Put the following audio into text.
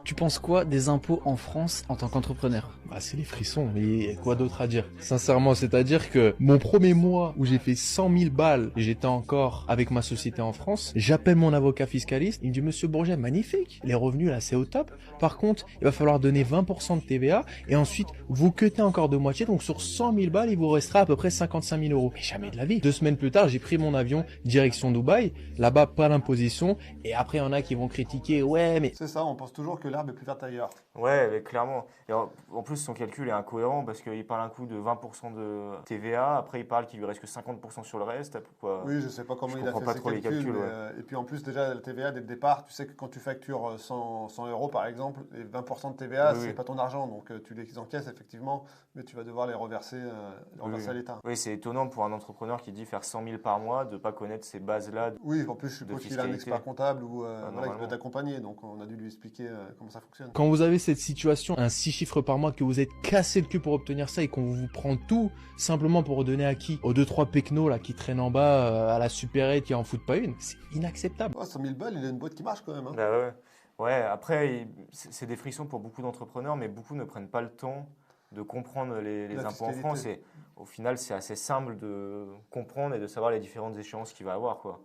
Tu penses quoi des impôts en France en tant qu'entrepreneur? Bah, c'est les frissons, mais quoi d'autre à dire? Sincèrement, c'est-à-dire que mon premier mois où j'ai fait 100 000 balles et j'étais encore avec ma société en France, j'appelle mon avocat fiscaliste, il me dit, Monsieur Bourget, magnifique, les revenus là c'est au top. Par contre, il va falloir donner 20% de TVA et ensuite vous cutez encore de moitié, donc sur 100 000 balles, il vous restera à peu près 55 000 euros. Mais jamais de la vie. 2 semaines plus tard, j'ai pris mon avion direction Dubaï, là-bas pas d'imposition et après il y en a qui vont critiquer, ouais mais... C'est ça, on pense toujours que l'herbe est plus verte ailleurs. Ouais, mais clairement. Et en plus, son calcul est incohérent parce qu'il parle un coup de 20% de TVA, après il parle qu'il lui reste que 50% sur le reste. Pourquoi? Oui, je sais pas comment Je il a comprends fait pas ses trop les calculs, mais, ouais. et puis en plus déjà la TVA dès le départ, tu sais que quand tu factures 100 euros par exemple, et 20% de TVA, Oui, c'est oui. pas ton argent, donc tu les encaisses effectivement, mais tu vas devoir les Oui, reverser oui. à l'État. Oui, c'est étonnant pour un entrepreneur qui dit faire 100 000 par mois de ne pas connaître ces bases-là Oui, en plus je de suppose qu'il a un fiscalité. expert comptable ou Bah, voilà, qui peut normalement. t'accompagner, donc on a dû lui expliquer comment ça fonctionne. Quand vous avez cette situation, un 6 chiffres par mois, que vous êtes cassé le cul pour obtenir ça et qu'on vous prend tout simplement pour redonner à qui? Aux 2-3 pecnos là qui traînent en bas à la supérette qui en foutent pas une, c'est inacceptable. Oh, 100 000 balles, il a une boîte qui marche quand même, hein. Bah ouais. Ouais, après, c'est des frictions pour beaucoup d'entrepreneurs, mais beaucoup ne prennent pas le temps de comprendre les La impôts en France. fiscalité. Et au final, c'est assez simple de comprendre et de savoir les différentes échéances qu'il va avoir, quoi.